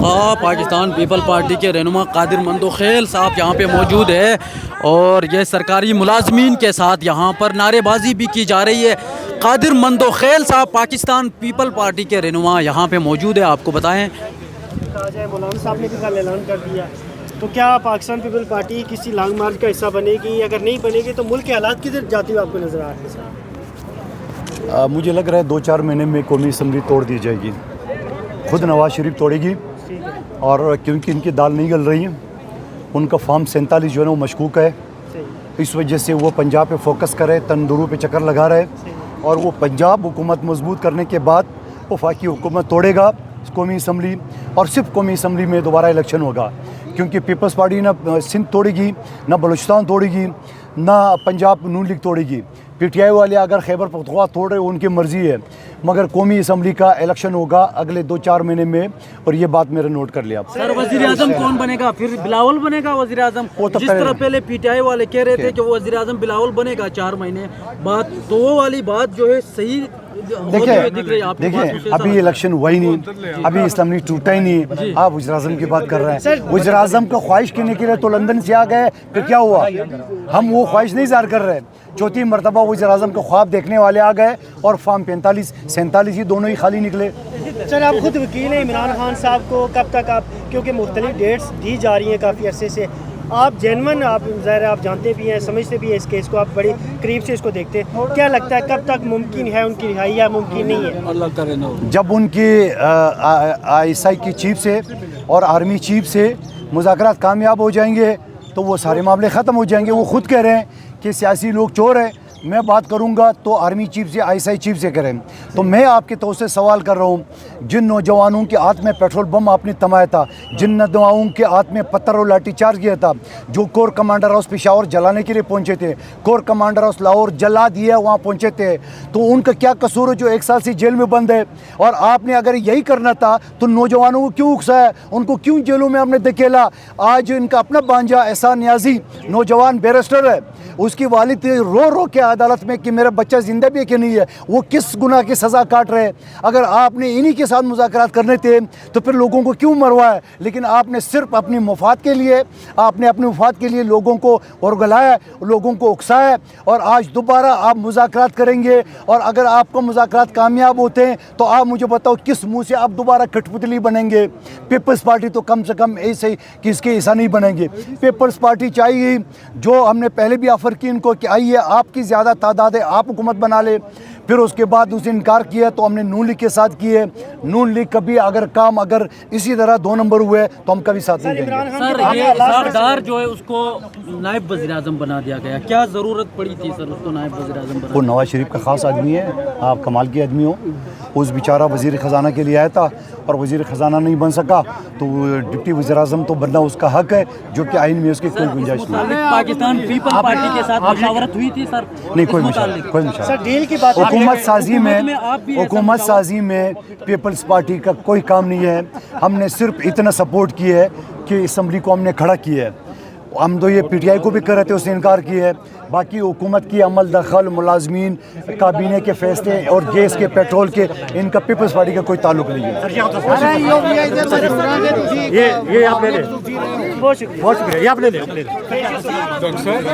Pakistan people party کے رہنما قادر مندوخیل صاحب یہاں پہ موجود ہے اور یہ سرکاری ملازمین کے ساتھ یہاں پر نعرے بازی بھی کی جا رہی ہے. قادر مندوخیل صاحب پاکستان پیپل پارٹی کے رہنما یہاں پہ موجود ہے. آپ کو بتائیں مولانا صاحب نے بھی کل اعلان کر دیا، تو کیا پاکستان پیپل پارٹی کسی لانگ مارچ کا حصہ بنے گی؟ اگر نہیں بنے گی تو ملک کے حالات کدھر جاتی ہوئی آپ کو نظر آ رہے ہیں؟ مجھے لگ رہا ہے 2-4 مہینے میں قومی اسمبلی توڑ دی جائے گی. خود نواز شریف توڑے گی، اور کیونکہ ان کی دال نہیں گل رہی ہے، ان کا فارم 47 جو ہے نا وہ مشکوک ہے، اس وجہ سے وہ پنجاب پہ فوکس کرے، تندوروں پہ چکر لگا رہے، اور وہ پنجاب حکومت مضبوط کرنے کے بعد وفاقی حکومت توڑے گا قومی اسمبلی، اور صرف قومی اسمبلی میں دوبارہ الیکشن ہوگا. کیونکہ پیپلز پارٹی نہ سندھ توڑے گی، نہ بلوچستان توڑے گی، نہ پنجاب نون لیگ توڑے گی. پی ٹی آئی والے اگر خیبر پختونخوا توڑے ان کی مرضی ہے، مگر قومی اسمبلی کا الیکشن ہوگا اگلے 2-4 مہینے میں، اور یہ بات میرا نوٹ کر لیا. سر وزیر اعظم کون بنے گا؟ پھر بلاول بنے گا وزیر اعظم؟ جس طرح پہلے پی ٹی آئی والے کہہ رہے تھے کہ وزیر اعظم بلاول بنے گا 4 مہینے بعد، تو وہ والی بات جو ہے صحیح دیکھیں ابھی الیکشن ہوا ہی نہیں، ابھی اسمبلی ٹوٹا ہی نہیں، آپ وزیر اعظم کی بات کر رہے ہیں. وزیر اعظم کو خواہش کرنے کے لیے تو لندن سے آ گئے، پھر کیا ہوا؟ ہم وہ خواہش نہیں ظاہر کر رہے. 4تھی مرتبہ وزیر اعظم کو خواب دیکھنے والے آ گئے، اور فارم 45-47 ہی دونوں ہی خالی نکلے. سر آپ خود وکیل ہیں عمران خان صاحب کو، کب تک آپ، کیونکہ مختلف ڈیٹس دی جا رہی ہیں کافی عرصے سے، آپ جینون، آپ ظاہر آپ جانتے بھی ہیں، سمجھتے بھی ہیں اس کیس کو، آپ بڑی قریب سے اس کو دیکھتے ہیں، کیا لگتا ہے کب تک ممکن ہے ان کی رہائی یا ممکن نہیں ہے؟ جب ان کی آئی ایس آئی کی چیف سے اور آرمی چیف سے مذاکرات کامیاب ہو جائیں گے تو وہ سارے معاملے ختم ہو جائیں گے. وہ خود کہہ رہے ہیں کہ سیاسی لوگ چور ہیں، میں بات کروں گا تو آرمی چیف سے، آئی ایس آئی چیف سے کریں. تو میں آپ کے طور سے سوال کر رہا ہوں، جن نوجوانوں کے ہاتھ میں پیٹرول بم آپ نے تمایا تھا، جن نوجوانوں کے ہاتھ میں پتھر اور لاٹھی چارج کیا تھا، جو کور کمانڈر ہاؤس پشاور جلانے کے لیے پہنچے تھے، کور کمانڈر ہاؤس لاہور جلا دیا وہاں پہنچے تھے، تو ان کا کیا قصور ہے جو 1 سال سے جیل میں بند ہے؟ اور آپ نے اگر یہی کرنا تھا تو نوجوانوں کو کیوں اکسایا، ان کو کیوں جیلوں میں آپ نے دھکیلا؟ آج ان کا اپنا بانجا احسان نیازی نوجوان بیرسٹر ہے، اس کی والد رو رو کے عدالت میں کہ میرا بچہ زندہ بھی ہے کہ نہیں ہے، وہ کس گناہ کی سزا کاٹ رہے ہیں. اگر آپ نے انہی کے ساتھ مذاکرات کرنے تھے تو پھر لوگوں کو کیوں مروایا؟ لیکن آپ نے صرف اپنی مفاد کے لیے، آپ نے اپنے مفاد کے لیے لوگوں کو ورگلایا، لوگوں کو اکسایا، اور آج دوبارہ آپ مذاکرات کریں گے. اور اگر آپ کو مذاکرات کامیاب ہوتے ہیں تو آپ مجھے بتاؤ کس منہ سے آپ دوبارہ کٹ پتلی بنیں گے؟ پیپلز پارٹی تو کم سے کم ایسے کس کے ایسا نہیں بنیں گے. پیپلز پارٹی چاہیے، جو ہم نے پہلے بھی آفر کی ان کو کہ آئیے آپ کی زیادہ تعداد ہے، آپ حکومت بنا لے. پھر اس کے بعد اسے انکار کیا تو ہم نے نون لیگ کے ساتھ کیے. نون لیگ کبھی اگر کام اگر اسی طرح 2 نمبر ہوئے تو ہم کبھی ساتھ نہیں دیں گے. سر یہ سردار جو ہے اس کو نائب وزیر اعظم بنا دیا گیا، کیا ضرورت پڑی تھی سر اس کو نائب وزیر اعظم بنا؟ وہ نواز شریف کا خاص آدمی ہے، آپ کمال کے آدمی ہو. اس بیچارہ وزیر خزانہ کے لیے آیا تھا اور وزیر خزانہ نہیں بن سکا تو ڈپٹی وزیر اعظم تو بننا اس کا حق ہے، جو کہ آئین میں اس کی کوئی گنجائش نہیں ہے. پاکستان پیپل پارٹی کے ساتھ مشاورت ہوئی تھی سر؟ نہیں، کوئی مشاورت. سر ڈیل کی بات، حکومت سازی میں پیپلز پارٹی کا کوئی کام نہیں ہے. ہم نے صرف اتنا سپورٹ کیا ہے کہ اسمبلی کو ہم نے کھڑا کیا ہے. ہم تو یہ پی ٹی آئی کو بھی کر رہے تھے، اس نے انکار کیا ہے. باقی حکومت کی عمل دخل، ملازمین، کابینہ کے فیصلے اور گیس کے، پیٹرول کے، ان کا پیپلز پارٹی کا کوئی تعلق نہیں ہے. بہت شکریہ، یہ آپ لے لیں.